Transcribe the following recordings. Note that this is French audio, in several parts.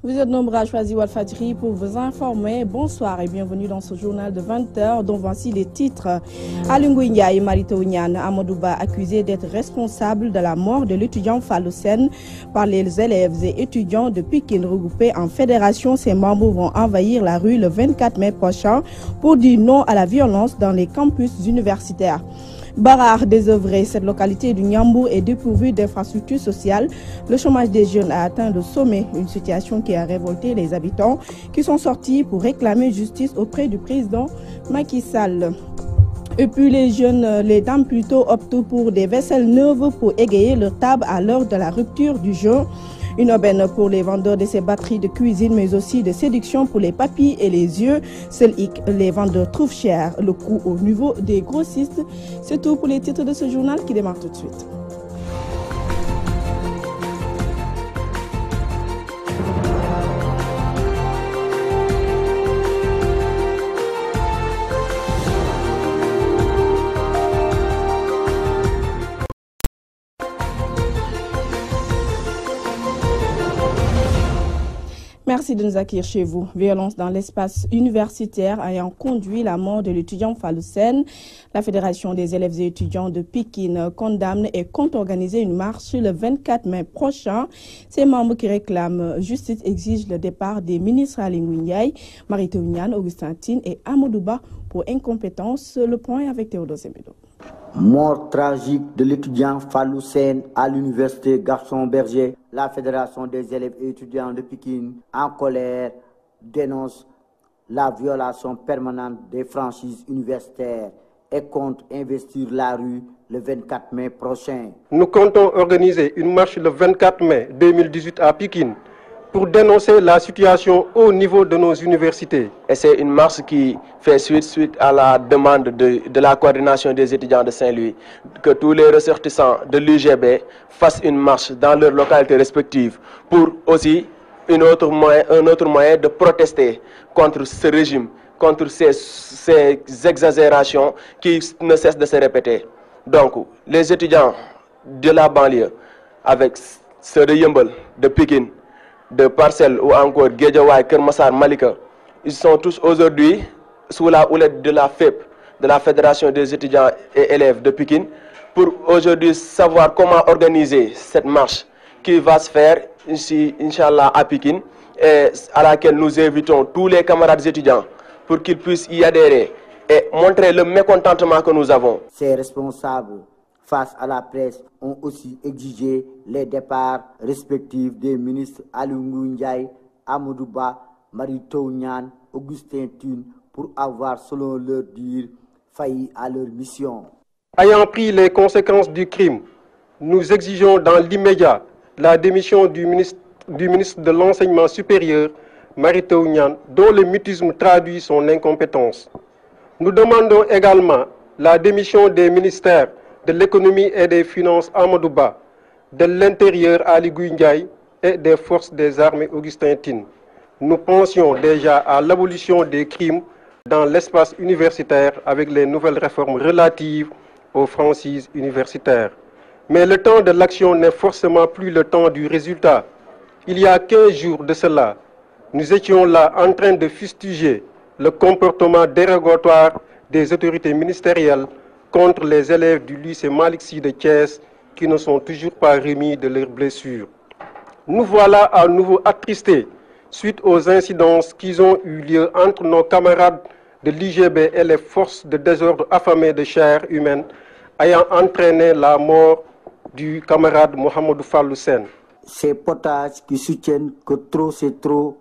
Vous êtes nombreux à choisir Walfadjri pour vous informer. Bonsoir et bienvenue dans ce journal de 20 h dont voici les titres. Aly Ngouille Ndiaye et Mary Teuw Niane, Amadou Ba accusés d'être responsables de la mort de l'étudiant Fallou Sène par les élèves et étudiants de Pikine regroupés en fédération. Ces membres vont envahir la rue le 24 mai prochain pour dire non à la violence dans les campus universitaires. Barare désœuvré, cette localité du Niambour est dépourvue d'infrastructures sociales. Le chômage des jeunes a atteint le sommet, une situation qui a révolté les habitants qui sont sortis pour réclamer justice auprès du président Macky Sall. Et puis les dames plutôt optent pour des vaisselles neuves pour égayer leur table à l'heure de la rupture du jeûne. Une aubaine pour les vendeurs de ces batteries de cuisine, mais aussi de séduction pour les papilles et les yeux. Seul hic, les vendeurs trouvent cher le coût au niveau des grossistes. C'est tout pour les titres de ce journal qui démarre tout de suite. Merci de nous accueillir chez vous. Violence dans l'espace universitaire ayant conduit la mort de l'étudiant Fallou Sène. La Fédération des élèves et étudiants de Pikine condamne et compte organiser une marche le 24 mai prochain. Ces membres qui réclament justice exigent le départ des ministres Aly Ngouille Ndiaye, Mary Teuw Niane, Augustin Tine et Amadou Ba pour incompétence. Le point avec Théodore Semedo. Mort tragique de l'étudiant Fallou Sène à l'université Gaston Berger. La Fédération des élèves et étudiants de Pikine, en colère, dénonce la violation permanente des franchises universitaires et compte investir la rue le 24 mai prochain. Nous comptons organiser une marche le 24 mai 2018 à Pikine pour dénoncer la situation au niveau de nos universités. Et c'est une marche qui fait suite à la demande de la coordination des étudiants de Saint-Louis, que tous les ressortissants de l'UGB fassent une marche dans leurs localités respectives pour aussi un autre moyen de protester contre ce régime, contre ces exagérations qui ne cessent de se répéter. Donc, les étudiants de la banlieue, avec ceux de Yeumbeul, de Pikine, de Parcelles ou encore Guédiawaye, Keur Massar, Malika, ils sont tous aujourd'hui sous la houlette de la FEP, de la Fédération des étudiants et élèves de Pikine, pour aujourd'hui savoir comment organiser cette marche qui va se faire ici, Inch'Allah, à Pikine, et à laquelle nous invitons tous les camarades étudiants pour qu'ils puissent y adhérer et montrer le mécontentement que nous avons. Ces responsables, face à la presse, ont aussi exigé les départs respectifs des ministres Aly Ngouille Ndiaye, Amadou Ba, Mary Teuw Niane, Augustin Tine, pour avoir, selon leur dire, failli à leur mission. Ayant pris les conséquences du crime, nous exigeons dans l'immédiat la démission du ministre de l'Enseignement supérieur, Mary Teuw Niane, dont le mutisme traduit son incompétence. Nous demandons également la démission des ministères de l'économie et des finances Amadou Ba, de l'intérieur Aly Ngouille Ndiaye et des forces des armées Augustin Tine. Nous pensions déjà à l'abolition des crimes dans l'espace universitaire avec les nouvelles réformes relatives aux franchises universitaires. Mais le temps de l'action n'est forcément plus le temps du résultat. Il y a 15 jours de cela, nous étions là en train de fustiger le comportement dérogatoire des autorités ministérielles contre les élèves du lycée Malick Sy de Thiès qui ne sont toujours pas remis de leurs blessures. Nous voilà à nouveau attristés suite aux incidences qui ont eu lieu entre nos camarades de l'IGB et les forces de désordre affamées de chair humaine ayant entraîné la mort du camarade Mohamedou Fallou Sène. Ces potages qui soutiennent que trop c'est trop,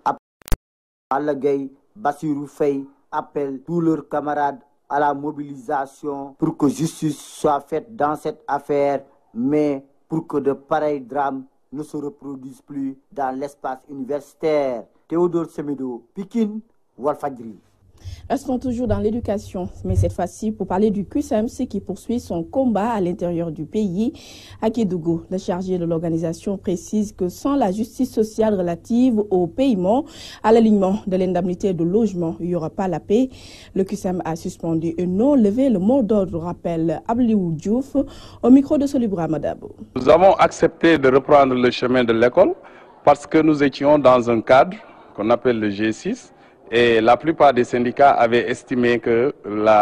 Alla Gaye, Bassirou Faye appellent tous leurs camarades à la mobilisation pour que justice soit faite dans cette affaire, mais pour que de pareils drames ne se reproduisent plus dans l'espace universitaire. Théodore Semedo, Pikine, Walfadjri. Restons toujours dans l'éducation, mais cette fois-ci pour parler du QCMC qui poursuit son combat à l'intérieur du pays. À Kédougou, le chargé de l'organisation précise que sans la justice sociale relative au paiement, à l'alignement de l'indemnité de logement, il n'y aura pas la paix. Le QCM a suspendu et non levé le mot d'ordre, rappelle Abdeliou Diouf au micro de Solibra Madabo. Nous avons accepté de reprendre le chemin de l'école parce que nous étions dans un cadre qu'on appelle le G6 et la plupart des syndicats avaient estimé que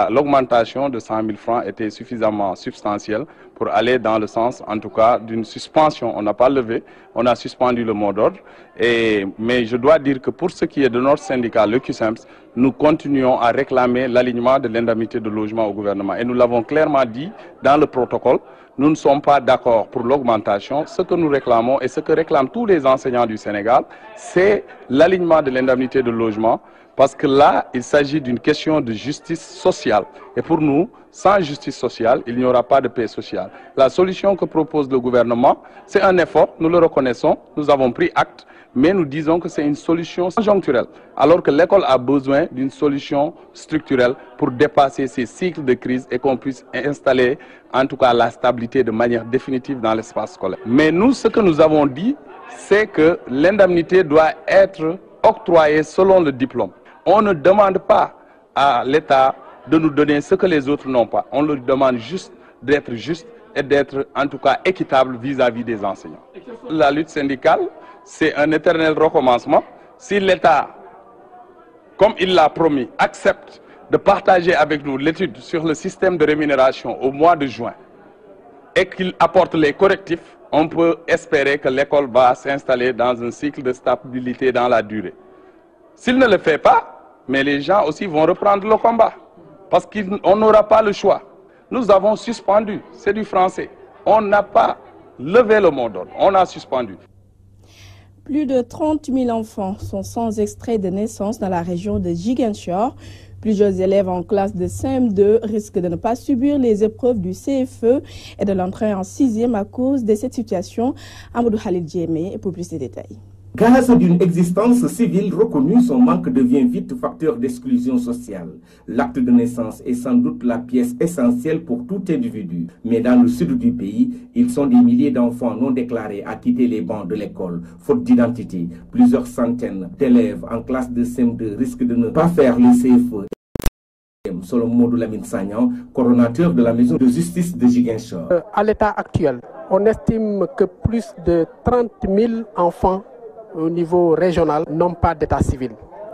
l'augmentation de 100 000 francs était suffisamment substantielle pour aller dans le sens, en tout cas, d'une suspension. On n'a pas levé, on a suspendu le mot d'ordre. Mais je dois dire que pour ce qui est de notre syndicat, le QSEMS, nous continuons à réclamer l'alignement de l'indemnité de logement au gouvernement. Et nous l'avons clairement dit dans le protocole. Nous ne sommes pas d'accord pour l'augmentation. Ce que nous réclamons et ce que réclament tous les enseignants du Sénégal, c'est l'alignement de l'indemnité de logement. Parce que là, il s'agit d'une question de justice sociale. Et pour nous, sans justice sociale, il n'y aura pas de paix sociale. La solution que propose le gouvernement, c'est un effort, nous le reconnaissons, nous avons pris acte, mais nous disons que c'est une solution conjoncturelle, alors que l'école a besoin d'une solution structurelle pour dépasser ces cycles de crise et qu'on puisse installer, en tout cas, la stabilité de manière définitive dans l'espace scolaire. Mais nous, ce que nous avons dit, c'est que l'indemnité doit être octroyée selon le diplôme. On ne demande pas à l'État de nous donner ce que les autres n'ont pas. On leur demande juste d'être juste et d'être en tout cas équitable vis-à-vis des enseignants. La lutte syndicale, c'est un éternel recommencement. Si l'État, comme il l'a promis, accepte de partager avec nous l'étude sur le système de rémunération au mois de juin et qu'il apporte les correctifs, on peut espérer que l'école va s'installer dans un cycle de stabilité dans la durée. S'il ne le fait pas, mais les gens aussi vont reprendre le combat. Parce qu'on n'aura pas le choix. Nous avons suspendu, c'est du français. On n'a pas levé le mot d'ordre, on a suspendu. Plus de 30 000 enfants sont sans extrait de naissance dans la région de Ziguinchor. Plusieurs élèves en classe de CM2 risquent de ne pas subir les épreuves du CFE et de l'entrée en 6e à cause de cette situation. Amadou Khalid Djemé pour plus de détails. Grâce d'une existence civile reconnue, son manque devient vite facteur d'exclusion sociale. L'acte de naissance est sans doute la pièce essentielle pour tout individu. Mais dans le sud du pays, ils sont des milliers d'enfants non déclarés à quitter les bancs de l'école, faute d'identité. Plusieurs centaines d'élèves en classe de CM2 risquent de ne pas faire le CFE. Selon Modou Lamine Sagnan, coordonnateur de la maison de justice de Ziguinchor. À l'état actuel, on estime que plus de 30 000 enfants au niveau régional n'ont pas d'état civil.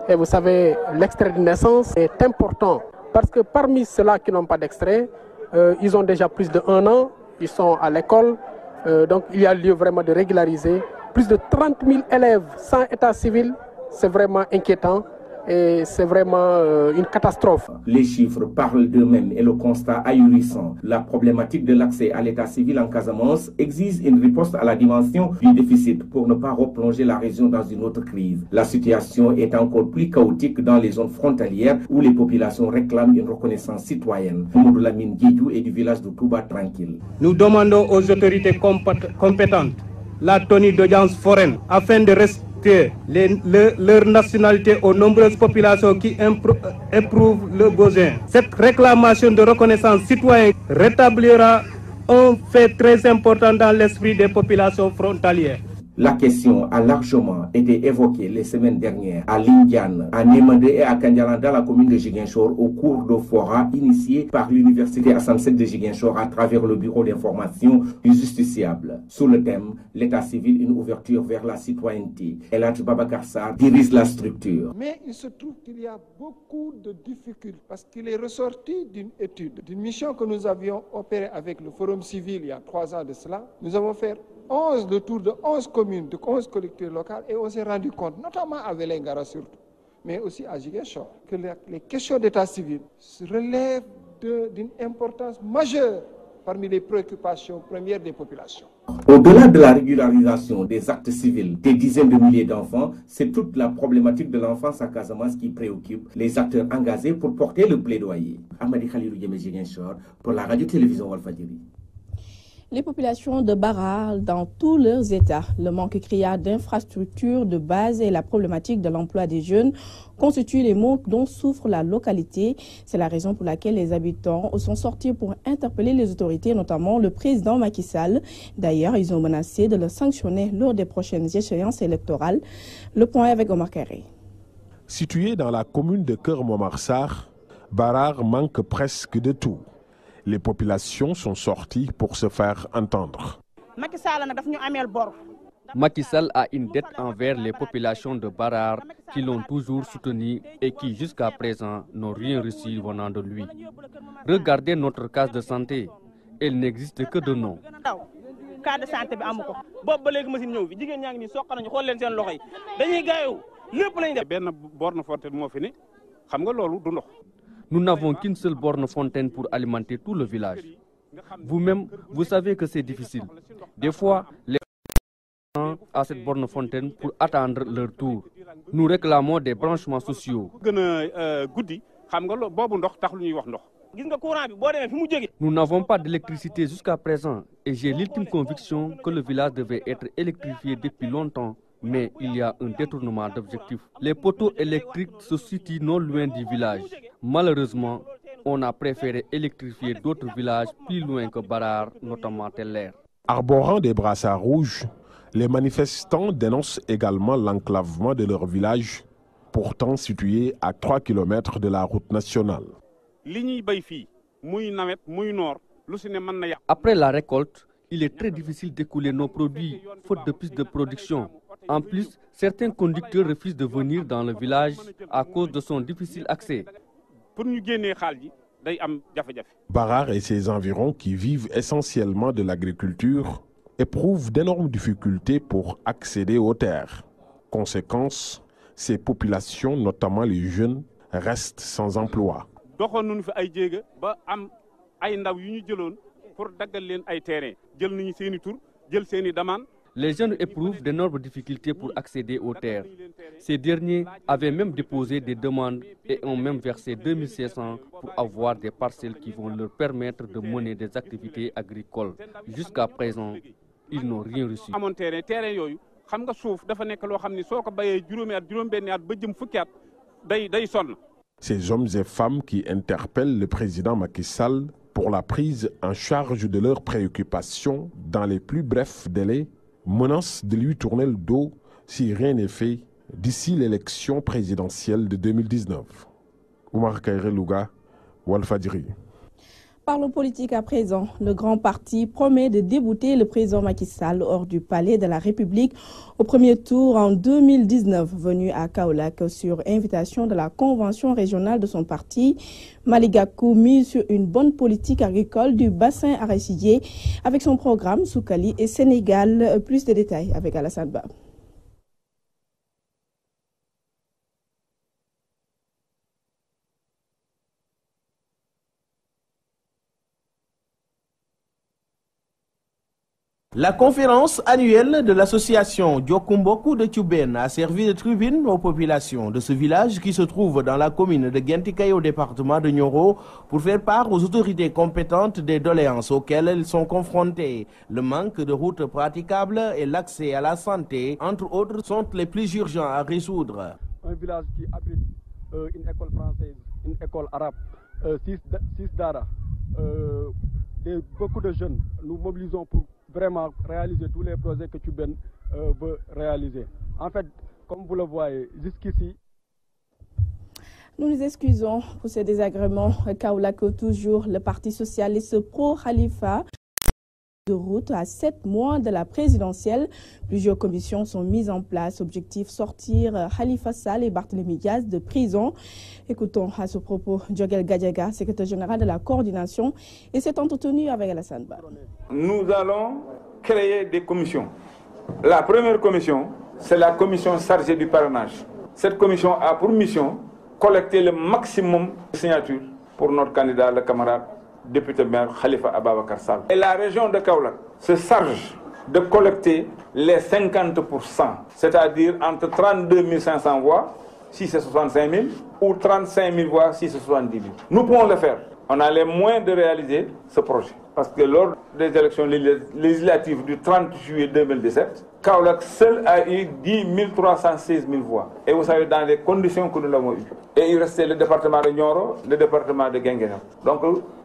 Et vous savez, l'extrait de naissance est important parce que parmi ceux-là qui n'ont pas d'extrait, ils ont déjà plus d'1 an, ils sont à l'école, donc il y a lieu vraiment de régulariser. Plus de 30 000 élèves sans état civil, c'est vraiment inquiétant. Et c'est vraiment une catastrophe. Les chiffres parlent d'eux-mêmes et le constat ahurissant. La problématique de l'accès à l'état civil en Casamance exige une riposte à la dimension du déficit pour ne pas replonger la région dans une autre crise. La situation est encore plus chaotique dans les zones frontalières où les populations réclament une reconnaissance citoyenne. Mamadou Lamine Guédiou est du village de Touba Tranquille. Nous demandons aux autorités compétentes la tenue d'audience foraine afin de respecter leur nationalité aux nombreuses populations qui éprouvent le besoin. Cette réclamation de reconnaissance citoyenne rétablira un fait très important dans l'esprit des populations frontalières. La question a largement été évoquée les semaines dernières à Lindiane, à Némandé et à Kandialan dans la commune de Ziguinchor au cours de fora initié par l'université Hassan II de Ziguinchor à travers le bureau d'information du justiciable. Sous le thème « L'état civil, une ouverture vers la citoyenneté », El Hadj Babacar Sarr dirige la structure. Mais il se trouve qu'il y a beaucoup de difficultés parce qu'il est ressorti d'une étude, d'une mission que nous avions opérée avec le Forum civil il y a 3 ans de cela. Nous avons fait le tour de 11 communes, de 11 collectivités locales et on s'est rendu compte, notamment à Vélingara surtout, mais aussi à Ziguinchor, que les questions d'état civil relèvent d'une importance majeure parmi les préoccupations premières des populations. Au-delà de la régularisation des actes civils des dizaines de milliers d'enfants, c'est toute la problématique de l'enfance à Casamance qui préoccupe les acteurs engagés pour porter le plaidoyer. Amadi Khalilou Djemé Ziguinchor pour la radio-télévision Walfadjri. Les populations de Barar dans tous leurs états, le manque criard d'infrastructures de base et la problématique de l'emploi des jeunes constituent les maux dont souffre la localité. C'est la raison pour laquelle les habitants sont sortis pour interpeller les autorités, notamment le président Macky Sall. D'ailleurs, ils ont menacé de le sanctionner lors des prochaines échéances électorales. Le point avec Omar Karé. Situé dans la commune de Keur Momar Sarr, Barar manque presque de tout. Les populations sont sorties pour se faire entendre. Macky Sall a une dette envers les populations de Barar qui l'ont toujours soutenu et qui jusqu'à présent n'ont rien reçu venant de lui. Regardez notre case de santé, elle n'existe que de nom. Case de santé bi amuko bobu ba légui machine ñew fi jigen ñang ni sox nañu xol leen seen loxay dañuy gaayu lepp lañ def ben borne fontaine mo fi ni xam nga lolu du ndox. Nous n'avons qu'une seule borne fontaine pour alimenter tout le village. Vous-même, vous savez que c'est difficile. Des fois, les gens à cette borne fontaine pour attendre leur tour. Nous réclamons des branchements sociaux. Nous n'avons pas d'électricité jusqu'à présent et j'ai l'ultime conviction que le village devait être électrifié depuis longtemps, mais il y a un détournement d'objectif. Les poteaux électriques se situent non loin du village. Malheureusement, on a préféré électrifier d'autres villages plus loin que Barar, notamment Teller. Arborant des brassards rouges, les manifestants dénoncent également l'enclavement de leur village, pourtant situé à 3 km de la route nationale. Après la récolte, il est très difficile d'écouler nos produits, faute de pistes de production. En plus, certains conducteurs refusent de venir dans le village à cause de son difficile accès. Barar et ses environs, qui vivent essentiellement de l'agriculture, éprouvent d'énormes difficultés pour accéder aux terres. Conséquence, ces populations, notamment les jeunes, restent sans emploi. Les jeunes éprouvent d'énormes difficultés pour accéder aux terres. Ces derniers avaient même déposé des demandes et ont même versé 2500 pour avoir des parcelles qui vont leur permettre de mener des activités agricoles. Jusqu'à présent, ils n'ont rien reçu. Ces hommes et femmes qui interpellent le président Macky Sall pour la prise en charge de leurs préoccupations dans les plus brefs délais menacent de lui tourner le dos si rien n'est fait d'ici l'élection présidentielle de 2019. Oumar Kairé Louga, Walfadjri. Parlons politique à présent. Le grand parti promet de débouter le président Macky Sall hors du palais de la République au premier tour en 2019, venu à Kaolack sur invitation de la convention régionale de son parti. Malick Gakou mise sur une bonne politique agricole du bassin arachidier avec son programme Soukali et Sénégal. Plus de détails avec Alassane Ba. La conférence annuelle de l'association Diokumboku de Tchouben a servi de tribune aux populations de ce village qui se trouve dans la commune de Gentikay au département de Nioro pour faire part aux autorités compétentes des doléances auxquelles elles sont confrontées. Le manque de routes praticables et l'accès à la santé, entre autres, sont les plus urgents à résoudre. Un village qui abrite une école française, une école arabe, 6 daras, beaucoup de jeunes. Nous mobilisons pour vraiment réaliser tous les projets que Tchouben veut réaliser. En fait, comme vous le voyez, jusqu'ici... Nous nous excusons pour ces désagréments. Kaolack toujours, le Parti socialiste pro-Khalifa de route à 7 mois de la présidentielle. Plusieurs commissions sont mises en place. Objectif, sortir Khalifa Sall et Barthélémy Diaz de prison. Écoutons à ce propos Djogel Gadiaga, secrétaire général de la coordination, et s'est entretenu avec Alassane Ba. Nous allons créer des commissions. La première commission, c'est la commission chargée du parrainage. Cette commission a pour mission collecter le maximum de signatures pour notre candidat, le camarade député maire Khalifa Ababakar Sall. Et la région de Kaolack se charge de collecter les 50%, c'est-à-dire entre 32 500 voix, si c'est 65 000, ou 35 000 voix, si c'est 70 000. Nous pouvons le faire. On a les moyens de réaliser ce projet. Parce que lors des élections législatives du 30 juillet 2017, Kaolack seul a eu 10 316 000 voix. Et vous savez, dans les conditions que nous l'avons eues. Et il restait le département de Nioro, le département de Guinguinéo. Donc,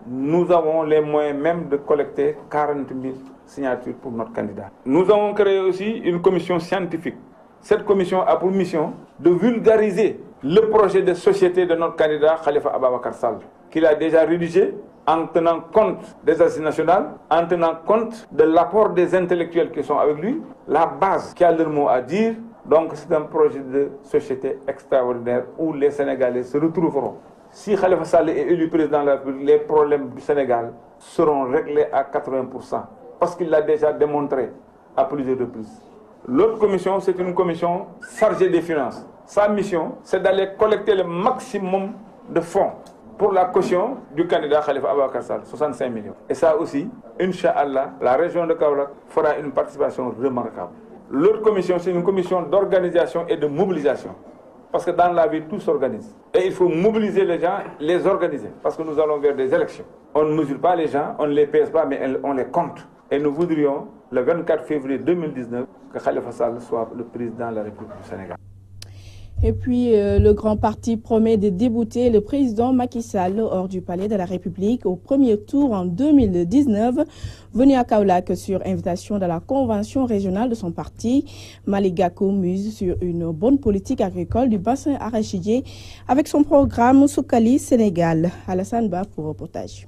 nous avons les moyens même de collecter 40 000 signatures pour notre candidat. Nous avons créé aussi une commission scientifique. Cette commission a pour mission de vulgariser le projet de société de notre candidat Khalifa Ababakar Sall, qu'il a déjà rédigé en tenant compte des assises nationales, en tenant compte de l'apport des intellectuels qui sont avec lui, la base qui a leur mot à dire. Donc c'est un projet de société extraordinaire où les Sénégalais se retrouveront. Si Khalifa Sall est élu président de la République, les problèmes du Sénégal seront réglés à 80%, parce qu'il l'a déjà démontré à plusieurs reprises. L'autre commission, c'est une commission chargée des finances. Sa mission, c'est d'aller collecter le maximum de fonds pour la caution du candidat Khalifa Ababacar Sall, 65 millions. Et ça aussi, Inch'Allah, la région de Kaolack fera une participation remarquable. L'autre commission, c'est une commission d'organisation et de mobilisation. Parce que dans la vie, tout s'organise. Et il faut mobiliser les gens, les organiser. Parce que nous allons vers des élections. On ne mesure pas les gens, on ne les pèse pas, mais on les compte. Et nous voudrions, le 24 février 2019, que Khalifa Sall soit le président de la République du Sénégal. Et puis, le grand parti promet de débouter le président Macky Sall hors du palais de la République au premier tour en 2019. Venu à Kaolack sur invitation de la convention régionale de son parti, Malick Gakou mise sur une bonne politique agricole du bassin arachidier avec son programme Suxali Sénégal. Alassane Ba pour reportage.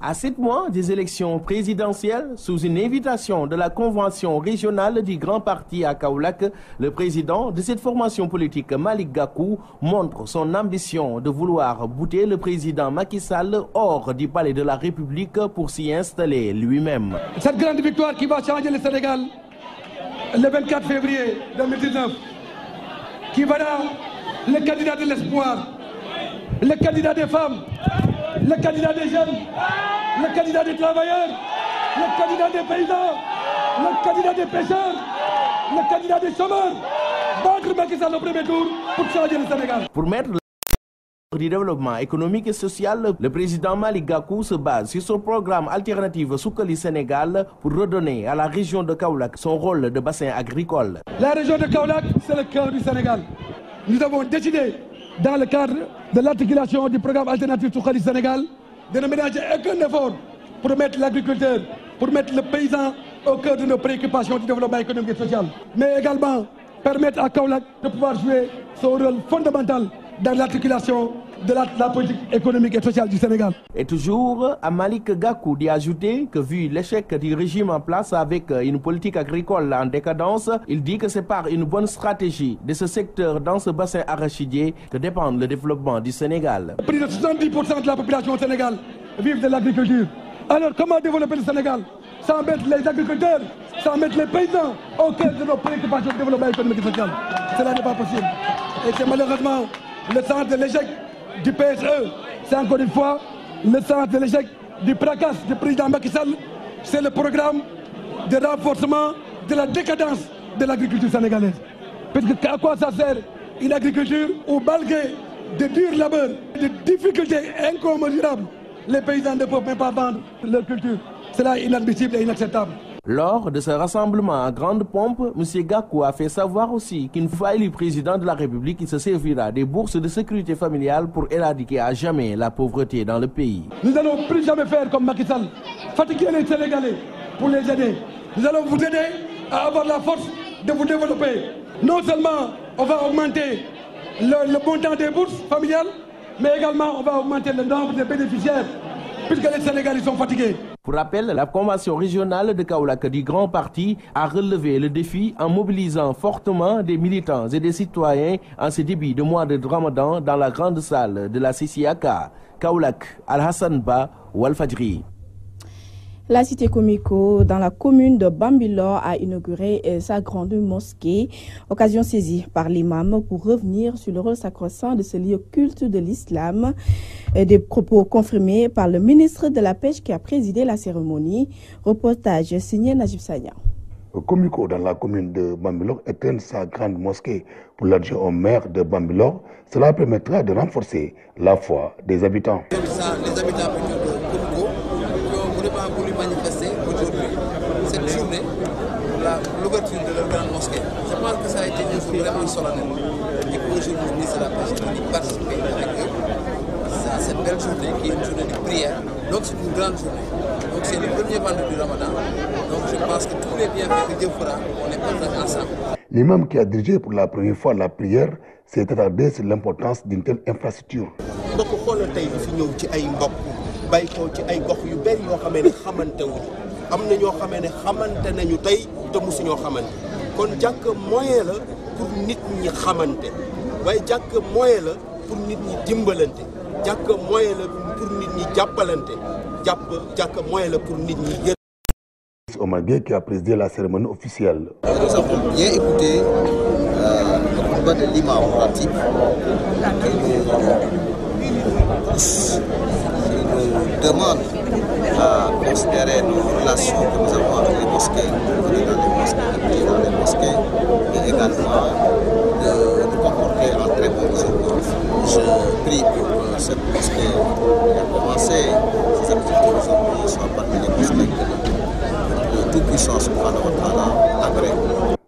À 7 mois des élections présidentielles, sous une invitation de la convention régionale du Grand Parti à Kaolack, le président de cette formation politique, Malick Gakou, montre son ambition de vouloir bouter le président Macky Sall hors du palais de la République pour s'y installer lui-même. Cette grande victoire qui va changer le Sénégal le 24 février 2019, qui verra le candidat de l'espoir, le candidat des femmes, le candidat des jeunes, le candidat des travailleurs, le candidat des paysans, le candidat des pêcheurs, le candidat des chômeurs, battre Macky Sall au premier tour pour changer le Sénégal. Pour mettre du développement économique et social, le président Malick Gakou se base sur son programme alternatif Suxali Sénégal pour redonner à la région de Kaolack son rôle de bassin agricole. La région de Kaolack, c'est le cœur du Sénégal. Nous avons décidé, dans le cadre de l'articulation du programme alternatif Suxali Sénégal, de ne ménager aucun effort pour mettre l'agriculteur, pour mettre le paysan au cœur de nos préoccupations du développement économique et social. Mais également permettre à Kaolack de pouvoir jouer son rôle fondamental dans l'articulation de la politique économique et sociale du Sénégal. Et toujours à Malick Gakou d'y ajouter que vu l'échec du régime en place avec une politique agricole en décadence, il dit que c'est par une bonne stratégie de ce secteur dans ce bassin arachidier que dépend le développement du Sénégal. Plus de 70% de la population au Sénégal vivent de l'agriculture. Alors comment développer le Sénégal sans mettre les agriculteurs, sans mettre les paysans au cœur de nos préoccupations de développement économique et social? Cela n'est pas possible. Et c'est malheureusement le sens de l'échec du PSE, c'est encore une fois le sens de l'échec du fracas du président Macky Sall. C'est le programme de renforcement de la décadence de l'agriculture sénégalaise. Parce que à quoi ça sert une agriculture où, malgré de durs labeurs, de difficultés incommensurables, les paysans ne peuvent même pas vendre leur culture? Cela est inadmissible et inacceptable. Lors de ce rassemblement à grande pompe, M. Gakou a fait savoir aussi qu'une fois élu président de la République, il se servira des bourses de sécurité familiale pour éradiquer à jamais la pauvreté dans le pays. Nous n'allons plus jamais faire comme Macky Sall, fatiguer les Sénégalais pour les aider. Nous allons vous aider à avoir la force de vous développer. Non seulement on va augmenter le montant des bourses familiales, mais également on va augmenter le nombre de bénéficiaires, puisque les Sénégalais sont fatigués. Pour rappel, la convention régionale de Kaolack du Grand Parti a relevé le défi en mobilisant fortement des militants et des citoyens en ce début de mois de Ramadan dans la grande salle de la CCAK. Kaolack, Al-Hassan Ba, Walfadjri. La cité Komiko, dans la commune de Bambilor, a inauguré sa grande mosquée, occasion saisie par l'imam pour revenir sur le rôle sacro-saint de ce lieu culte de l'islam. Des propos confirmés par le ministre de la Pêche qui a présidé la cérémonie. Reportage signé Najib Sagna. Komiko, dans la commune de Bambilor, éteint sa grande mosquée pour l'adjoint au maire de Bambilor. Cela permettra de renforcer la foi des habitants. Les habitants de Komiko pas voulu manifester aujourd'hui, cette journée, pour l'ouverture de leur grande mosquée. Je pense que ça a été une journée vraiment solennelle. Et qu'aujourd'hui, le ministre de la Pêche a participé avec eux à cette belle journée qui est une journée de prière. Donc c'est une grande journée. Donc c'est le premier vendredi du Ramadan. Donc je pense que tous les bienfaits que Dieu fera, on est partagés ensemble. L'imam qui a dirigé pour la première fois la prière s'est attardé sur l'importance d'une telle infrastructure. Donc, xoolal tey li fi ñëw ci ay mbokk bay ko ci ay gox yu bari yoo xamee ne xamante wuñu am na ñoo xamee ne xamante nañu tey te musu ñoo xamante kon jàkk moyen la pour nit ñi xamante waaye jàkk moyen la pour nit ñi dimbalante jàkk moyen la pour nit ñi jàppalante jàkk moyen la pour nit ñi yër. Omar Gueye qui a présidé la cérémonie officielle. Nous avons bien écouté le combat de l'imam Ratib qui nous demande à considérer nos relations que nous avons avec les mosquées, de prier dans les mosquées, mais également de nous comporter en très bons musulmans. Je prie pour que cette mosquée qui a commencé ses activités aujourd'hui soit parmi les mosquées que le Tout-Puissant subhanahu wa ta'ala agrée.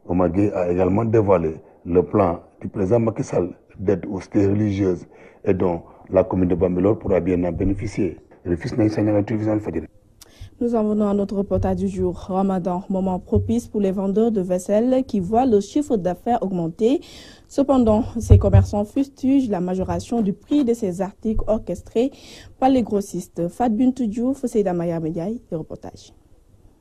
Omar Gueye a également dévoilé le plan du président Macky Sall d'aide aux cités religieuses et dont la commune de Bambilor pourra bien en bénéficier. Nous en venons à notre reportage du jour. Ramadan, moment propice pour les vendeurs de vaisselle qui voient le chiffre d'affaires augmenter. Cependant, ces commerçants fustigent la majoration du prix de ces articles orchestrés par les grossistes. Fat Bintou Diouf, Seyda Maya Mediaï, le reportage.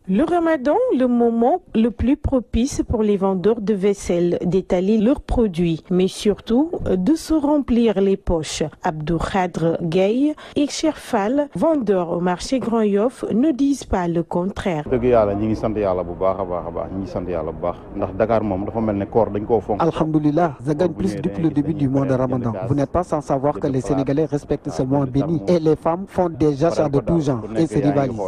Le Ramadan, le moment le plus propice pour les vendeurs de vaisselle d'étaler leurs produits, mais surtout de se remplir les poches. Abdou Khadr Gueye et Cherfal, vendeurs au marché Grand Yoff, ne disent pas le contraire. Alhamdulillah, ça gagne plus depuis le début du mois de Ramadan. Vous n'êtes pas sans savoir que les Sénégalais respectent ce mois béni et les femmes font des achats de tout genre et se rivalisent.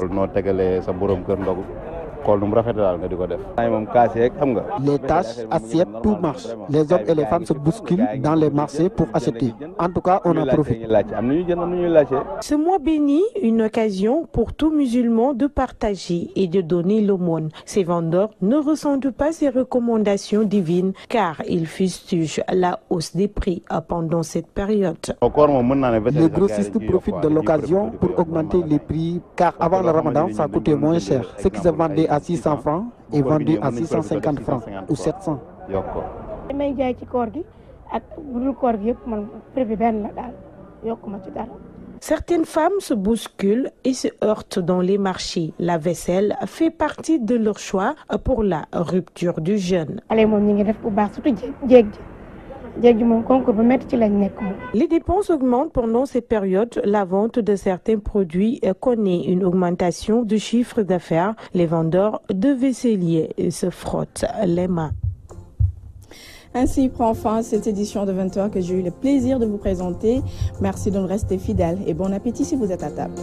Les tâches, assiettes, tout marche. Les hommes et les femmes se bousculent dans les marchés pour acheter. En tout cas, on en profite. Ce mois béni, une occasion pour tout musulman de partager et de donner l'aumône. Ces vendeurs ne ressentent pas ces recommandations divines car ils fustigent la hausse des prix pendant cette période. Les grossistes profitent de l'occasion pour augmenter les prix car avant le Ramadan, ça coûtait moins cher. Ce qui se vendait à 600 francs est vendu à 650 francs ou 700. Certaines femmes se bousculent et se heurtent dans les marchés. La vaisselle fait partie de leur choix pour la rupture du jeûne. Les dépenses augmentent pendant cette période. La vente de certains produits connaît une augmentation du chiffre d'affaires. Les vendeurs de vaisseliers se frottent les mains. Ainsi prend fin cette édition de 20h que j'ai eu le plaisir de vous présenter. Merci de nous rester fidèles et bon appétit si vous êtes à table.